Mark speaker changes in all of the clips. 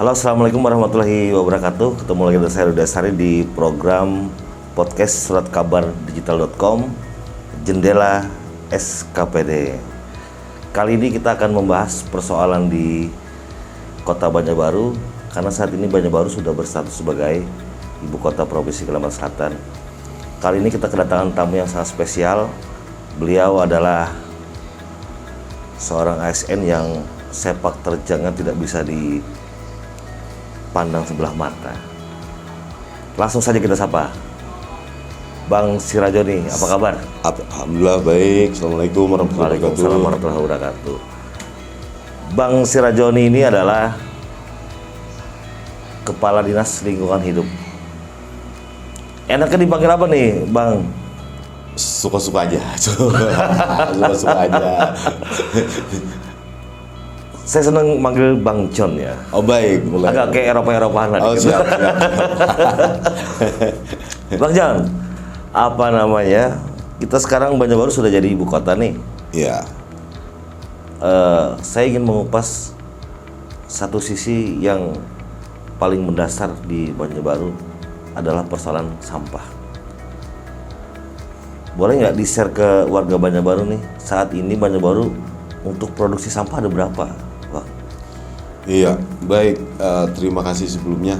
Speaker 1: Halo, assalamualaikum warahmatullahi wabarakatuh. Ketemu lagi dengan saya Rudi Asari di program podcast suratkabardigital.com Jendela SKPD. Kali ini kita akan membahas persoalan di Kota Banjarbaru, karena saat ini Banjarbaru sudah berstatus sebagai Ibu Kota Provinsi Kalimantan Selatan. Kali ini kita kedatangan tamu yang sangat spesial. Beliau adalah seorang ASN yang sepak terjangnya tidak bisa dipandang sebelah mata. Langsung saja kita sapa. Bang Sirajoni, apa kabar?
Speaker 2: Alhamdulillah baik. Assalamualaikum warahmatullahi wabarakatuh.
Speaker 1: Waalaikumsalam warahmatullahi wabarakatuh. Bang Sirajoni ini adalah Kepala Dinas Lingkungan Hidup. Enaknya dipanggil apa nih, Bang?
Speaker 2: Suka-suka aja. Suka-suka aja.
Speaker 1: Saya senang manggil Bang John ya.
Speaker 2: Oh baik, mulai.
Speaker 1: Agak kayak Eropa-Eropaan lah.
Speaker 2: Oh siap.
Speaker 1: Bang John, apa namanya? Kita sekarang Banjarbaru sudah jadi ibu kota nih.
Speaker 2: Iya.
Speaker 1: Saya ingin mengupas satu sisi yang paling mendasar di Banjarbaru adalah persoalan sampah. Boleh nggak di-share ke warga Banjarbaru nih, saat ini Banjarbaru untuk produksi sampah ada berapa, Bang?
Speaker 2: Iya, baik. Terima kasih sebelumnya.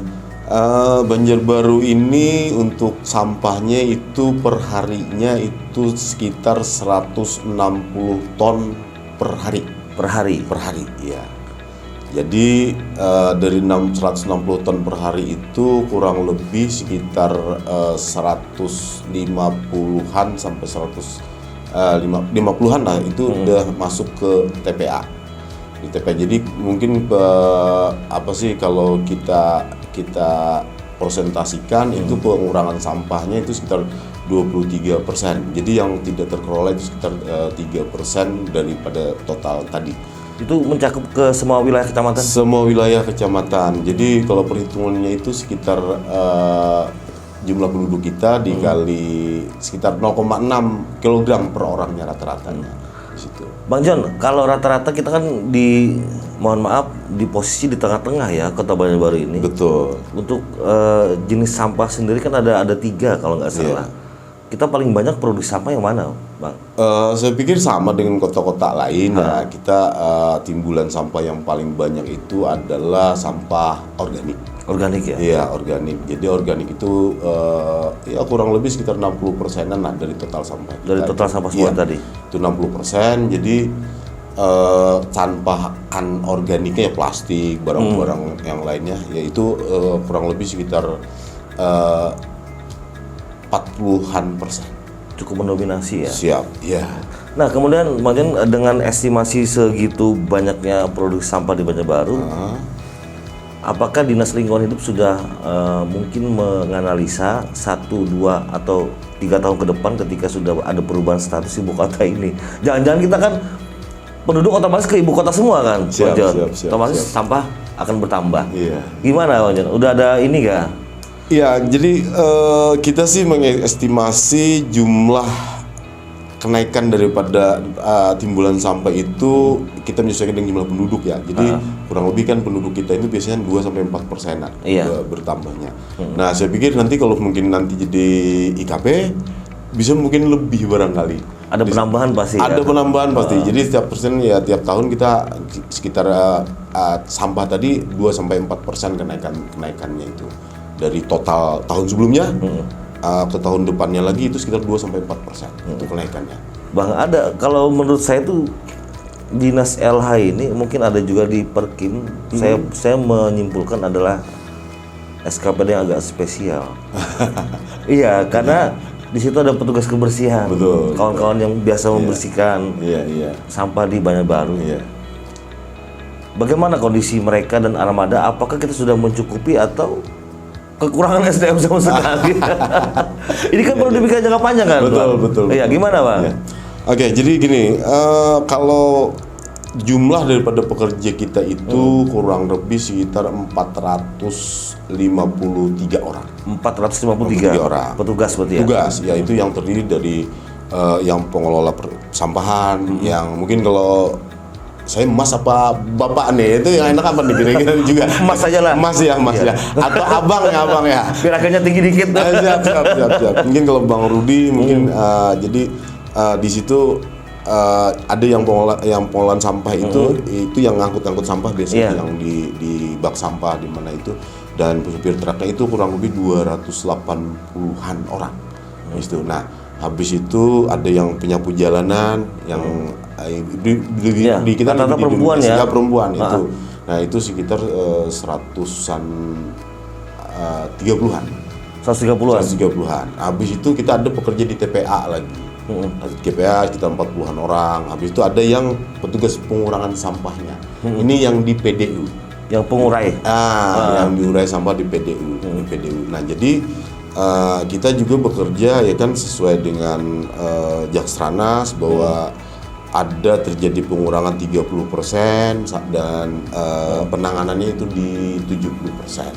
Speaker 2: Banjarbaru ini untuk sampahnya itu per harinya itu sekitar 160 ton per hari.
Speaker 1: Per hari?
Speaker 2: Per hari, iya. Jadi dari 160 ton per hari itu kurang lebih sekitar 150-an sampai 150-an lah itu udah masuk ke TPA. Di TPA. Jadi mungkin kalau kita persentasikan itu pengurangan sampahnya itu sekitar 23%. Jadi yang tidak terkelola itu sekitar 3% daripada total tadi.
Speaker 1: Itu mencakup ke semua wilayah kecamatan?
Speaker 2: Semua wilayah kecamatan. Jadi kalau perhitungannya itu sekitar jumlah penduduk kita dikali sekitar 0,6 kg per orangnya rata-ratanya. Situ.
Speaker 1: Bang John, kalau rata-rata kita kan mohon maaf, di posisi di tengah-tengah ya Kota Banjarbaru ini.
Speaker 2: Betul.
Speaker 1: Untuk jenis sampah sendiri kan ada 3 kalau nggak salah.
Speaker 2: Yeah.
Speaker 1: Kita paling banyak produksi sampah yang mana, Bang?
Speaker 2: Saya pikir sama dengan kota-kota lain ya. Kita timbulan sampah yang paling banyak itu adalah sampah organik.
Speaker 1: Organik ya?
Speaker 2: Iya, organik. Jadi organik itu ya kurang lebih sekitar 60%-an lah dari total sampah.
Speaker 1: Dari total sampah semua tadi?
Speaker 2: Itu 60%. Jadi sampah anorganiknya ya plastik, barang-barang yang lainnya, yaitu kurang lebih sekitar 40-an persen.
Speaker 1: Cukup mendominasi ya?
Speaker 2: Siap, ya.
Speaker 1: Nah kemudian mungkin dengan estimasi segitu banyaknya produksi sampah di Banjarbaru, apakah Dinas Lingkungan Hidup sudah mungkin menganalisa 1, 2, atau 3 tahun ke depan ketika sudah ada perubahan status ibu kota ini? Jangan-jangan kita kan penduduk otomatis ke ibu kota semua kan?
Speaker 2: Siap.
Speaker 1: Otomatis sampah akan bertambah.
Speaker 2: Iya.
Speaker 1: Gimana Bang John? Udah ada ini nggak?
Speaker 2: Ya, jadi kita sih mengestimasi jumlah kenaikan daripada timbulan sampah itu kita menyesuaikan dengan jumlah penduduk ya. Jadi kurang lebih kan penduduk kita itu biasanya 2-4%-an bertambahnya. Nah, saya pikir nanti kalau mungkin nanti jadi IKP bisa mungkin lebih barangkali.
Speaker 1: Ada penambahan pasti.
Speaker 2: Ada penambahan pasti. Jadi setiap persen ya tiap tahun kita sekitar sampah tadi 2-4% kenaikannya itu. Dari total tahun sebelumnya ke tahun depannya lagi itu sekitar 2-4% itu kenaikannya.
Speaker 1: Bang, ada kalau menurut saya tuh Dinas LH ini mungkin ada juga di Perkim. Saya menyimpulkan adalah SKPD yang agak spesial. Iya, karena di situ ada petugas kebersihan.
Speaker 2: Betul.
Speaker 1: Kawan-kawan yang biasa membersihkan sampah di Banjarbaru.
Speaker 2: Iya.
Speaker 1: Bagaimana kondisi mereka dan armada? Apakah kita sudah mencukupi atau kekurangan SDM sama sekali? Ini kan perlu dipikirkan jangka panjang kan?
Speaker 2: Betul.
Speaker 1: Iya, gimana Bang?
Speaker 2: Ya. Oke, jadi gini, kalau jumlah daripada pekerja kita itu kurang lebih sekitar 453 orang.
Speaker 1: 453
Speaker 2: orang.
Speaker 1: Petugas berarti ya?
Speaker 2: Petugas, ya itu yang terdiri dari yang pengelola sampahan, yang mungkin kalau saya Mas apa Bapak nih, itu yang enak apa nih kira-kira juga.
Speaker 1: Mas aja lah.
Speaker 2: Mas ya, atau abang ya.
Speaker 1: Biar agaknya tinggi dikit.
Speaker 2: Siap. Mungkin kalau Bang Rudi mungkin jadi di situ ada yang pengolahan sampah itu yang ngangkut sampah biasanya yang di bak sampah di mana itu, dan supir truknya itu kurang lebih 280-an orang. Itu. Nah, habis itu ada yang penyapu jalanan yang di kita
Speaker 1: rata-rata perempuan ya.
Speaker 2: Perempuan itu. Nah, itu sekitar 130-an. 130-an. Habis itu kita ada pekerja di TPA lagi. TPA kita 40-an orang. Habis itu ada yang petugas pengurangan sampahnya. Ini yang di PDU.
Speaker 1: Yang pengurai.
Speaker 2: Yang diurai sampah di PDU. Nah, jadi kita juga bekerja ya kan sesuai dengan Jakstranas bahwa ada terjadi pengurangan 30% dan penanganannya itu di 70%.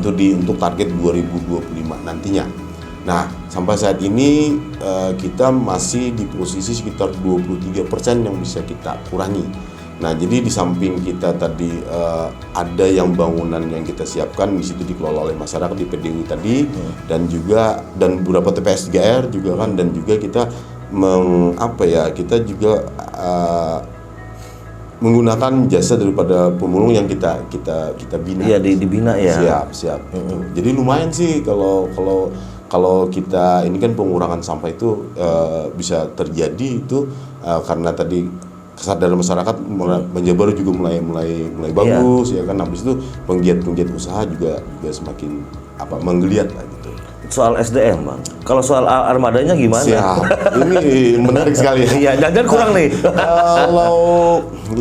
Speaker 2: Itu untuk target 2025 nantinya. Nah, sampai saat ini kita masih di posisi sekitar 23% yang bisa kita kurangi. Nah, jadi di samping kita tadi ada yang bangunan yang kita siapkan di situ dikelola oleh masyarakat di PDU tadi, dan beberapa TPS 3R juga kan, dan juga kita kita juga menggunakan jasa daripada pemulung yang kita bina.
Speaker 1: Iya, dibina ya.
Speaker 2: Siap. Gitu. Jadi lumayan sih kalau kita ini kan pengurangan sampah itu bisa terjadi itu karena tadi kesadaran masyarakat menjabar juga mulai bagus ya kan. Habis itu penggiat usaha juga semakin menggeliat lah gitu.
Speaker 1: Soal SDM, Bang. Kalau soal armadanya gimana?
Speaker 2: Siap. Ini menarik sekali ya.
Speaker 1: Iya, jangan kurang nih.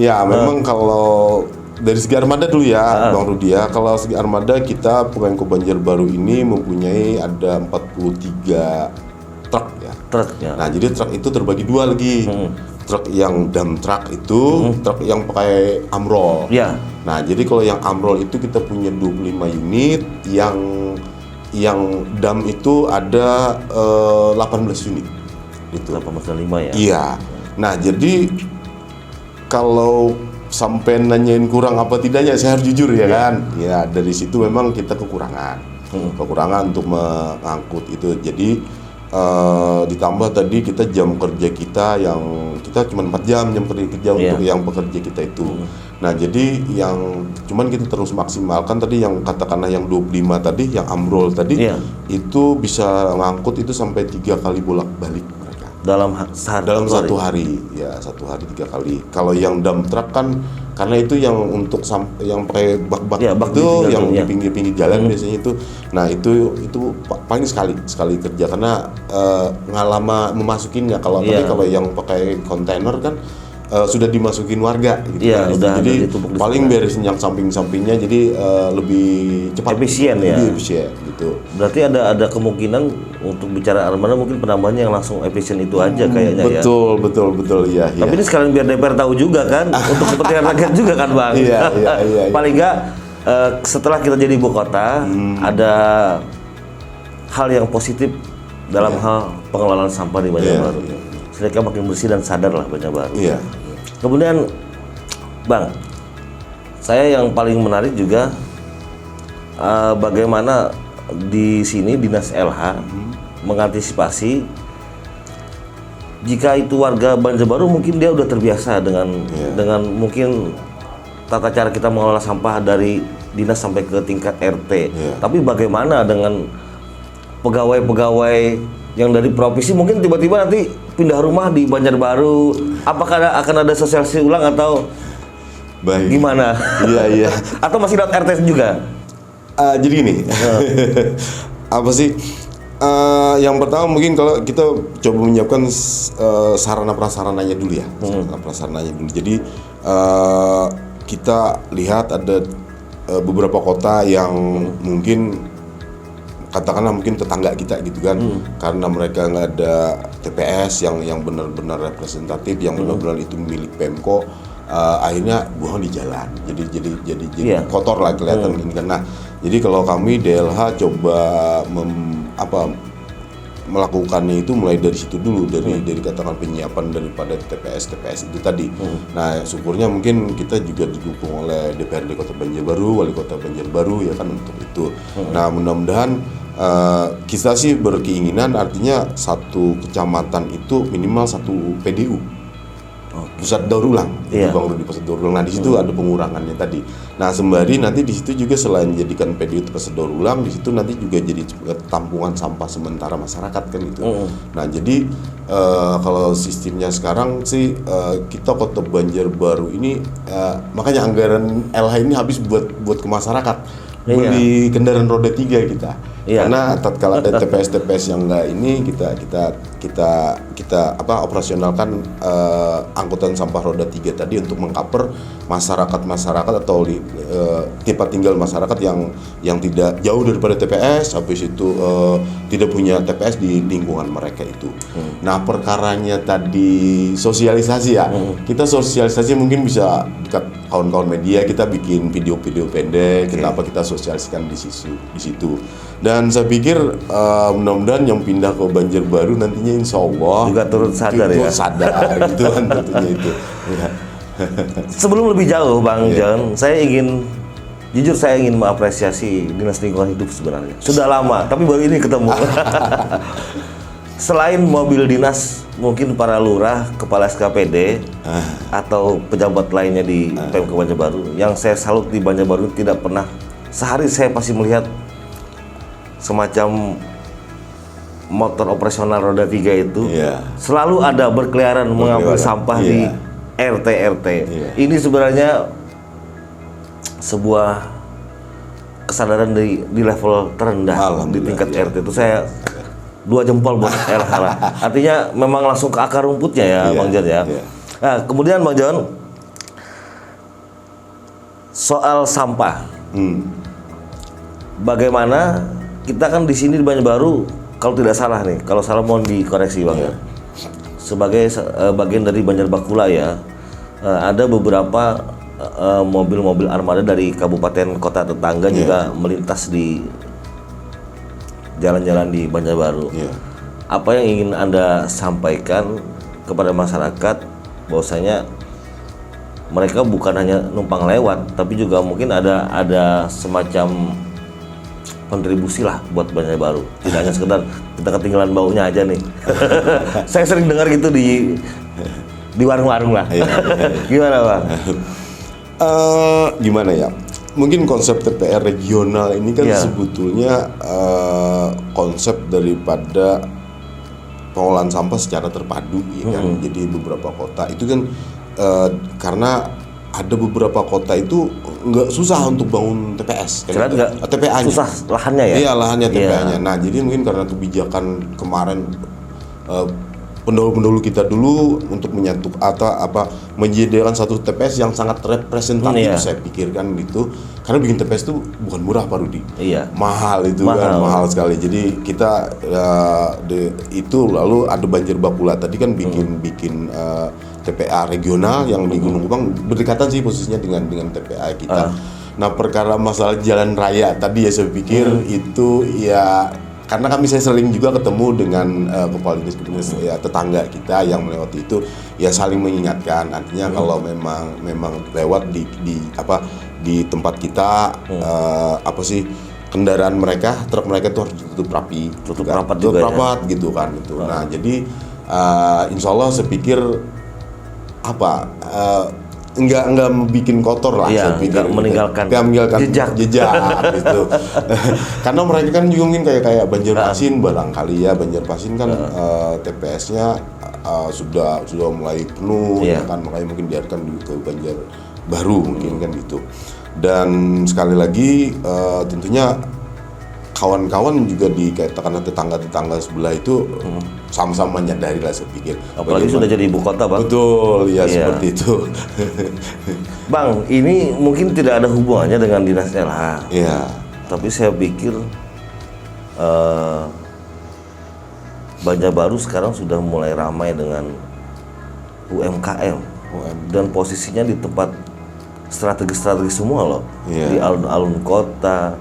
Speaker 2: Memang kalau dari segi armada dulu ya, Bang Rudi ya. Kalau segi armada kita Pemko Banjarbaru ini mempunyai ada 43 truk ya. Nah, jadi truk itu terbagi dua lagi. Truk yang dump truck itu, truk yang pakai amrol.
Speaker 1: Iya.
Speaker 2: Nah, jadi kalau yang amrol itu kita punya 25 unit, yang dump itu ada 18 unit. Itu
Speaker 1: 18,5 ya.
Speaker 2: Iya. Nah, jadi kalau sampai nanyain kurang apa tidaknya, saya harus jujur ya kan. Ya, dari situ memang kita kekurangan untuk mengangkut itu. Jadi ditambah tadi kita jam kerja kita cuma 4 jam kerja untuk yang pekerja kita itu. Nah, jadi yang cuman kita terus maksimalkan tadi yang katakanlah yang 25 tadi, yang amrol tadi itu bisa ngangkut itu sampai 3 kali bolak-balik mereka.
Speaker 1: Dalam
Speaker 2: satu hari. Ya, 1 hari 3 kali. Kalau yang dump truck kan karena itu yang untuk yang pakai bak itu yang di pinggir-pinggir jalan biasanya itu. Nah, itu paling sekali kerja karena ngalama memasukinnya. Kalau tadi kalau yang pakai kontainer kan sudah dimasukin warga gitu kan. Jadi paling beresin yang samping-sampingnya jadi lebih cepat,
Speaker 1: efisien
Speaker 2: lebih efisien gitu.
Speaker 1: Berarti ada kemungkinan untuk bicara armada mungkin penambahannya yang langsung efisien itu aja kayaknya ya.
Speaker 2: Betul ya.
Speaker 1: Tapi ini sekalian biar DPR tahu juga kan untuk kepentingan rakyat juga kan, Bang.
Speaker 2: Iya.
Speaker 1: Paling enggak setelah kita jadi ibu kota ada hal yang positif dalam hal pengelolaan sampah di Banjarbaru. Mereka makin bersih dan sadar lah Banjarbaru.
Speaker 2: Iya.
Speaker 1: Kemudian, Bang, saya yang paling menarik juga bagaimana di sini Dinas LH mengantisipasi jika itu warga Banjarbaru mungkin dia udah terbiasa dengan mungkin tata cara kita mengelola sampah dari dinas sampai ke tingkat RT. Tapi bagaimana dengan pegawai-pegawai yang dari provinsi mungkin tiba-tiba nanti pindah rumah di Banjarbaru, apakah akan ada sosialisasi ulang atau gimana?
Speaker 2: Iya.
Speaker 1: Atau masih lewat RT juga?
Speaker 2: Jadi gini, apa sih? Yang pertama mungkin kalau kita coba menyiapkan sarana prasarananya dulu ya, Jadi kita lihat ada beberapa kota yang mungkin katakanlah mungkin tetangga kita gitu kan, karena mereka nggak ada TPS yang benar-benar representatif, yang benar-benar itu milik Pemko, akhirnya buang di jalan, jadi kotor lah kelihatan ini kan. Nah, jadi kalau kami DLH coba melakukannya itu mulai dari situ dulu, dari katakan penyiapan daripada TPS itu tadi. Nah, syukurnya mungkin kita juga didukung oleh DPRD Kota Banjarbaru, Wali Kota Banjarbaru ya kan untuk itu. Nah, mudah-mudahan kita sih berkeinginan artinya satu kecamatan itu minimal satu PDU. Pusat daur ulang, itu Bang Rudi, pusat daur ulang. Nah di situ ada pengurangannya tadi. Nah sembari nanti di situ juga selain jadikan PDU itu pusat daur ulang, di situ nanti juga jadi tampungan sampah sementara masyarakat kan itu. Nah jadi kalau sistemnya sekarang sih kita Kota Banjarbaru ini makanya anggaran LH ini habis buat ke masyarakat. Beli kendaraan roda 3 kita. Karena tatkala ada TPS yang enggak ini kita operasionalkan angkutan sampah roda 3 tadi untuk mengcover masyarakat atau tempat tinggal masyarakat yang tidak jauh daripada TPS, habis itu tidak punya TPS di lingkungan mereka itu. Nah, perkaranya tadi sosialisasi ya. Kita sosialisasi mungkin bisa dekat kawan-kawan media, kita bikin video-video pendek, kita sosialisasikan di situ. Dan saya pikir mudah-mudahan yang pindah ke Banjarbaru nantinya insya Allah
Speaker 1: juga turut sadar ya.
Speaker 2: Sadar gitu kan tentunya itu. Ya.
Speaker 1: Sebelum lebih jauh Bang John, saya ingin mengapresiasi Dinas Lingkungan Hidup sebenarnya. Sudah lama, tapi baru ini ketemu. Selain mobil dinas, mungkin para lurah, kepala SKPD, atau pejabat lainnya di Pemkab Banjarbaru, yang saya salut di Banjarbaru tidak pernah sehari saya pasti melihat semacam motor operasional roda 3 itu selalu ada berkeliaran mengambil sampah di RT. Ini sebenarnya sebuah kesadaran di level terendah di tingkat RT itu. Saya 2 jempol buat LH lah. Artinya memang langsung ke akar rumputnya ya, Bang John ya. Nah, kemudian Bang John, soal sampah. Bagaimana kita kan di sini di Banjarbaru, kalau tidak salah nih, kalau salah mohon dikoreksi Bang ya. Sebagai bagian dari Banjarbakula ya, ada beberapa mobil-mobil armada dari kabupaten kota tetangga juga melintas di jalan-jalan di Banjarbaru. Apa yang ingin Anda sampaikan kepada masyarakat bahwasanya mereka bukan hanya numpang lewat, tapi juga mungkin ada semacam kontribusi lah buat Banjarbaru. Tidak hanya sekedar kita ketinggalan baunya aja nih. Saya sering dengar gitu di warung-warung lah. Gimana Bang?
Speaker 2: Gimana ya? Mungkin konsep TPR regional ini kan sebetulnya konsep daripada pengolahan sampah secara terpadu ya kan. Jadi beberapa kota itu kan karena ada beberapa kota itu nggak susah untuk bangun TPS kan, TPA-nya
Speaker 1: susah lahannya ya.
Speaker 2: Iya, lahannya TPA-nya. Nah, jadi mungkin karena kebijakan kemarin pendahulu kita dulu untuk menyatu atau menyediakan satu TPS yang sangat representatif, saya pikirkan gitu. Karena bikin TPS itu bukan murah Pak Rudi. Mahal itu kan, mahal sekali. Jadi kita itu lalu ada Banjarbakula tadi kan bikin TPA regional yang di Gunung Kupang berdekatan sih posisinya dengan TPA kita. Nah, perkara masalah jalan raya tadi ya saya pikir itu ya karena saya sering juga ketemu dengan kepala dinas ya tetangga kita yang melewati itu ya saling mengingatkan. Artinya kalau memang lewat di tempat kita kendaraan mereka, truk mereka itu harus ditutup rapi,
Speaker 1: tutup rapat
Speaker 2: gitu kan itu. Nah, jadi insya Allah saya pikir enggak bikin kotor lah, saya pikir
Speaker 1: meninggalkan
Speaker 2: jejak gitu. Karena mereka kan juga mungkin kayak Banjarmasin barangkali ya, Banjarmasin kan TPS-nya sudah mulai penuh ya kan, makanya mungkin biarkan ke Banjarbaru mungkin kan gitu. Dan sekali lagi tentunya kawan-kawan juga dikatakan tetangga-tetangga sebelah itu sama-sama menyadari lah saya pikir.
Speaker 1: Apalagi sudah jadi ibu kota Bang.
Speaker 2: Betul, ya seperti itu.
Speaker 1: Bang, ini mungkin tidak ada hubungannya dengan Dinas LH. Tapi saya pikir Banjarbaru sekarang sudah mulai ramai dengan UMKM. Dan posisinya di tempat strategis semua loh. Di alun-alun kota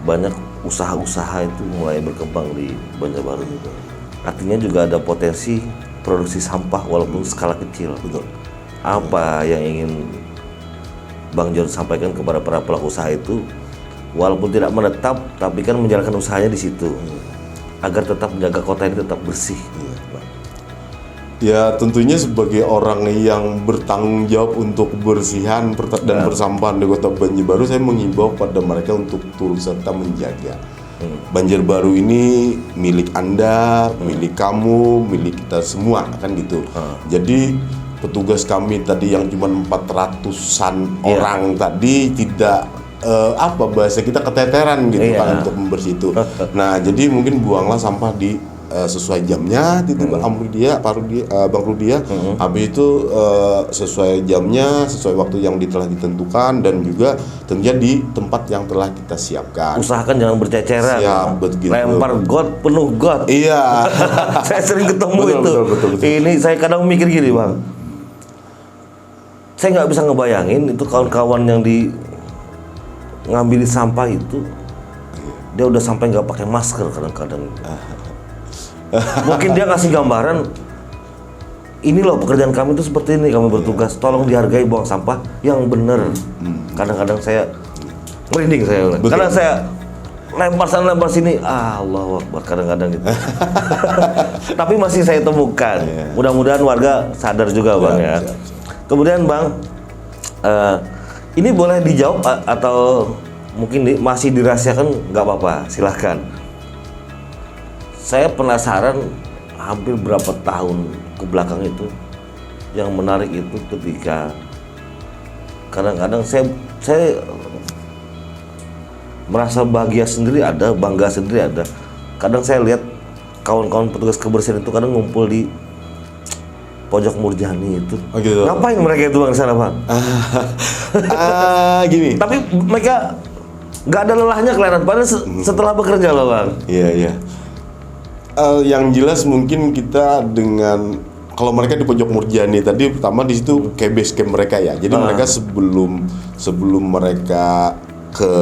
Speaker 1: banyak usaha-usaha itu mulai berkembang di Banjarbaru. Artinya juga ada potensi produksi sampah walaupun skala kecil.
Speaker 2: Betul.
Speaker 1: Apa yang ingin Bang John sampaikan kepada para pelaku usaha itu, walaupun tidak menetap, tapi kan menjalankan usahanya di situ, agar tetap menjaga kota ini tetap bersih.
Speaker 2: Ya tentunya sebagai orang yang bertanggung jawab untuk kebersihan dan persampahan di Kota Banjarbaru, saya mengimbau pada mereka untuk turut serta menjaga. Banjarbaru ini milik Anda, milik kamu, milik kita semua, kan gitu. Jadi petugas kami tadi yang cuma 400-an orang tadi tidak bahasa kita keteteran gitu kan untuk membersih itu. Nah, jadi mungkin buanglah sampah di sesuai jamnya itu Bang Rudia, habis itu sesuai jamnya, sesuai waktu yang telah ditentukan, dan juga tentunya di tempat yang telah kita siapkan.
Speaker 1: Usahakan jangan berceceran.
Speaker 2: Siap, begitu.
Speaker 1: Lempar got penuh got.
Speaker 2: Iya.
Speaker 1: Saya sering ketemu
Speaker 2: betul.
Speaker 1: Ini saya kadang mikir gini, Bang. Saya nggak bisa ngebayangin itu kawan-kawan yang ngambil sampah itu, dia udah sampai nggak pakai masker kadang-kadang. Mungkin dia ngasih gambaran, ini loh pekerjaan kami itu seperti ini, kami bertugas, tolong dihargai buang sampah yang benar. Kadang-kadang saya merinding karena saya lempar sana lempar sini, Allahu Akbar kadang-kadang gitu. Tapi masih saya temukan. Mudah-mudahan warga sadar juga Bang ya. Kemudian Bang, ini boleh dijawab atau mungkin masih dirahasiakan, nggak apa-apa, silahkan. Saya penasaran hampir berapa tahun ke belakang itu, yang menarik itu ketika kadang-kadang saya merasa bahagia sendiri ada, bangga sendiri ada. Kadang saya lihat kawan-kawan petugas kebersihan itu kadang ngumpul di pojok Murjani itu.
Speaker 2: Gitu.
Speaker 1: Ngapain mereka itu Bang di sana, Bang?
Speaker 2: Gini.
Speaker 1: Tapi mereka nggak ada lelahnya kelihatan, padahal setelah bekerja loh Bang.
Speaker 2: Iya. Yang jelas mungkin kita dengan, kalau mereka di pojok Murjani tadi, pertama di situ kayak base camp mereka ya. Jadi mereka sebelum mereka ke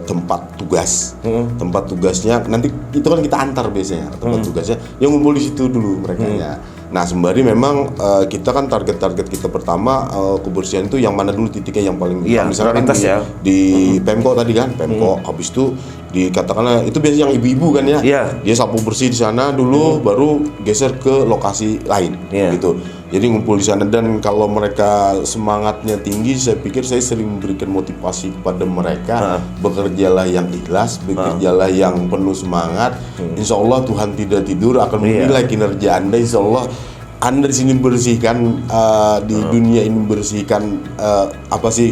Speaker 2: tempat tugas, tempat tugasnya nanti itu kan kita antar biasanya tempat tugasnya, yang ngumpul di situ dulu mereka ya. Nah sembari memang kita kan target kita pertama kebersihan itu yang mana dulu titiknya yang paling misalkan di Pemko tadi kan, Pemko habis itu dikatakanlah itu biasanya yang ibu-ibu kan ya, dia sapu bersih di sana dulu, baru geser ke lokasi lain gitu. Jadi ngumpul di sana, dan kalau mereka semangatnya tinggi, saya pikir saya sering memberikan motivasi kepada mereka, bekerjalah yang ikhlas, bekerjalah yang penuh semangat. Insya Allah Tuhan tidak tidur akan menilai kinerja Anda. Insya Allah Anda di sini bersihkan di dunia ini, bersihkan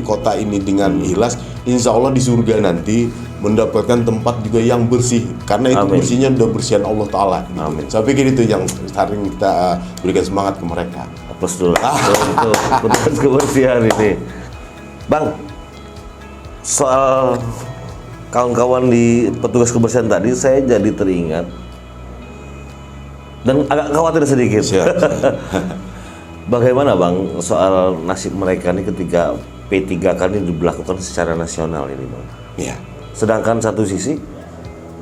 Speaker 2: kota ini dengan ikhlas. Insya Allah di surga nanti mendapatkan tempat juga yang bersih, karena itu bersihnya udah bersihan Allah Ta'ala gitu. Saya pikir itu yang sering kita berikan semangat ke mereka.
Speaker 1: Plus dulu untuk petugas kebersihan ini Bang, soal kawan-kawan di petugas kebersihan tadi, saya jadi teringat dan agak khawatir sedikit. Bagaimana Bang soal nasib mereka ini ketika P3K ini diberlakukan secara nasional ini Bang?
Speaker 2: Iya.
Speaker 1: Sedangkan satu sisi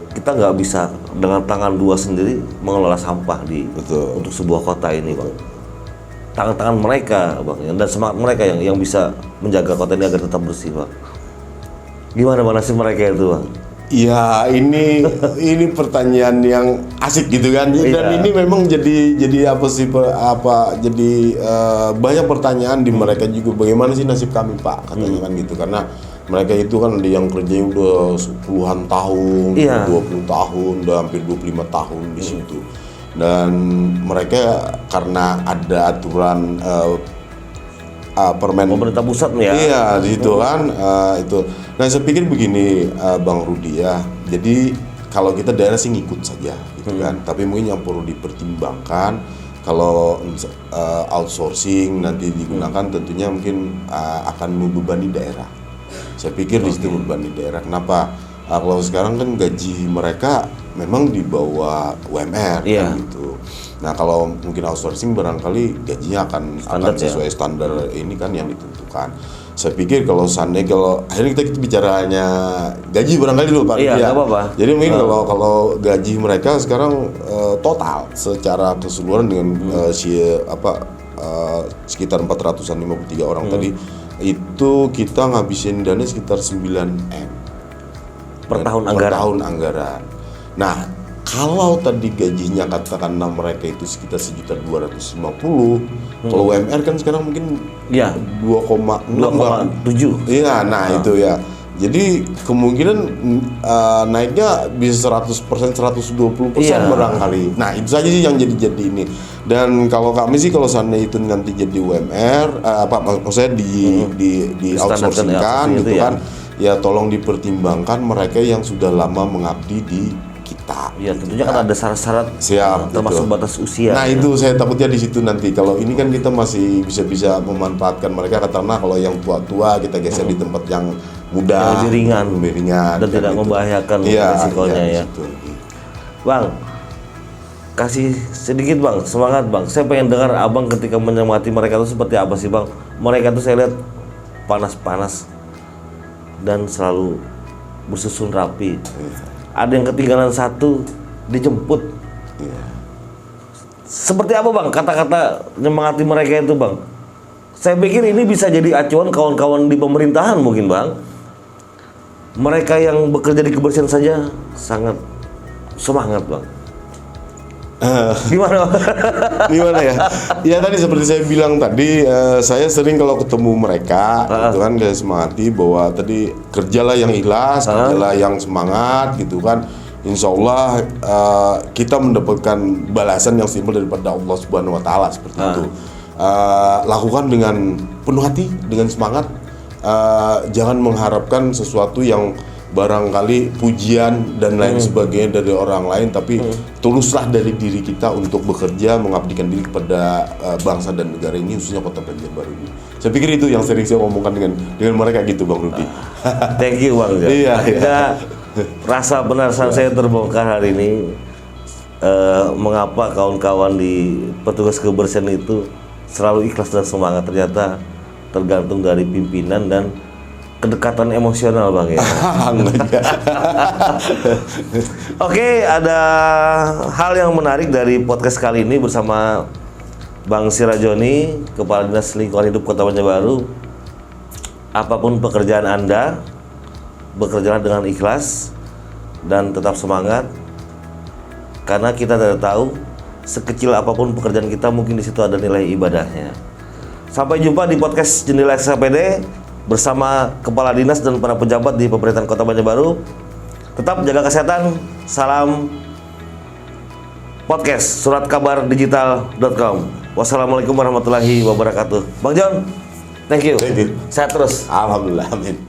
Speaker 1: kita nggak bisa dengan tangan dua sendiri mengelola sampah untuk sebuah kota ini Bang. Tangan-tangan mereka Bang, dan semangat mereka yang bisa menjaga kota ini agar tetap bersih Bang. Gimana Bang nasib mereka itu Bang?
Speaker 2: Ya ini pertanyaan yang asik gitu kan, dan ini memang jadi banyak pertanyaan di mereka juga, bagaimana sih nasib kami Pak, katanya kan gitu, karena mereka itu kan ada yang kerjanya udah puluhan tahun, 20 tahun, udah hampir 25 tahun di situ. Dan mereka karena ada aturan permen
Speaker 1: pemerintah pusat ya.
Speaker 2: Iya, di situ kan itu. Nah, saya pikir begini Bang Rudi ya. Jadi kalau kita daerah sih ngikut saja gitu kan. Tapi mungkin yang perlu dipertimbangkan kalau outsourcing nanti digunakan, tentunya mungkin akan membebani daerah. Saya pikir di situ beban di daerah. Kenapa? Kalau sekarang kan gaji mereka memang di bawah UMR
Speaker 1: Iya.
Speaker 2: kan gitu. Nah kalau mungkin outsourcing barangkali gajinya akan sesuai standar ini kan yang ditentukan. Saya pikir kalau akhirnya kita bicaranya gaji barangkali dulu Pak.
Speaker 1: Iya, nggak apa-apa.
Speaker 2: Jadi mungkin kalau gaji mereka sekarang total secara keseluruhan dengan sekitar 453 orang tadi itu kita ngabisin dana sekitar 9M
Speaker 1: per tahun
Speaker 2: anggaran. Nah, kalau tadi gajinya katakanlah mereka itu sekitar 1.250.000, kalau UMR kan sekarang mungkin 2,7. Iya, nah itu ya. Jadi kemungkinan naiknya bisa 100%, 120% barangkali. Nah, itu saja sih yang jadi ini. Dan kalau kami sih kalau seandainya itu nanti jadi UMR, maksudnya di outsourcingkan gitu kan. Ya tolong dipertimbangkan mereka yang sudah lama mengabdi di kita.
Speaker 1: Ya tentunya kan ada syarat-syarat termasuk batas usia.
Speaker 2: Nah itu saya takutnya di situ nanti. Kalau ini kan kita masih bisa memanfaatkan mereka, katakanlah kalau yang tua-tua kita geser di tempat yang muda,
Speaker 1: lebih ringan dan tidak
Speaker 2: gitu.
Speaker 1: membahayakan risikonya ya. Bang, kasih sedikit Bang, semangat Bang. Saya pengen dengar Abang ketika menyemangati mereka itu seperti apa sih Bang? Mereka itu saya lihat panas-panas dan selalu bersusun rapi. Ada yang ketinggalan satu, dijemput. Seperti apa Bang kata-kata menyemangati mereka itu Bang? Saya pikir ini bisa jadi acuan kawan-kawan di pemerintahan mungkin Bang. Mereka yang bekerja di kebersihan saja sangat semangat Bang. Gimana
Speaker 2: ya? Ya tadi seperti saya bilang tadi, saya sering kalau ketemu mereka, gitu kan, saya semangati bahwa tadi kerjalah yang ikhlas, kerjalah yang semangat, gitu kan. Insya Allah kita mendapatkan balasan yang simpel daripada Allah Subhanahu Wa Taala seperti itu. Lakukan dengan penuh hati, dengan semangat. Jangan mengharapkan sesuatu yang barangkali pujian dan lain sebagainya dari orang lain, tapi tuluslah dari diri kita untuk bekerja mengabdikan diri kepada bangsa dan negara ini, khususnya Kota Banjarbaru ini. Saya pikir itu yang sering saya omongkan dengan mereka gitu Bang Rudi.
Speaker 1: Thank you Bang.
Speaker 2: Iya.
Speaker 1: Rasa penasaran saya terbongkar hari ini. Mengapa kawan-kawan di petugas kebersihan itu selalu ikhlas dan semangat? Ternyata tergantung dari pimpinan dan kedekatan emosional Bang ya. Oke, ada hal yang menarik dari podcast kali ini bersama Bang Sirajoni, Kepala Dinas Lingkungan Hidup Kota Banjarbaru. Apapun pekerjaan Anda, bekerjalah dengan ikhlas dan tetap semangat, karena kita tidak tahu sekecil apapun pekerjaan kita, mungkin di situ ada nilai ibadahnya. Sampai jumpa di podcast Jendela SKPD bersama Kepala Dinas dan para pejabat di pemerintahan Kota Banjarbaru. Tetap jaga kesehatan. Salam podcast suratkabardigital.com. Wassalamualaikum warahmatullahi wabarakatuh. Bang John, thank you.
Speaker 2: Thank you.
Speaker 1: Sehat terus.
Speaker 2: Alhamdulillah, amin.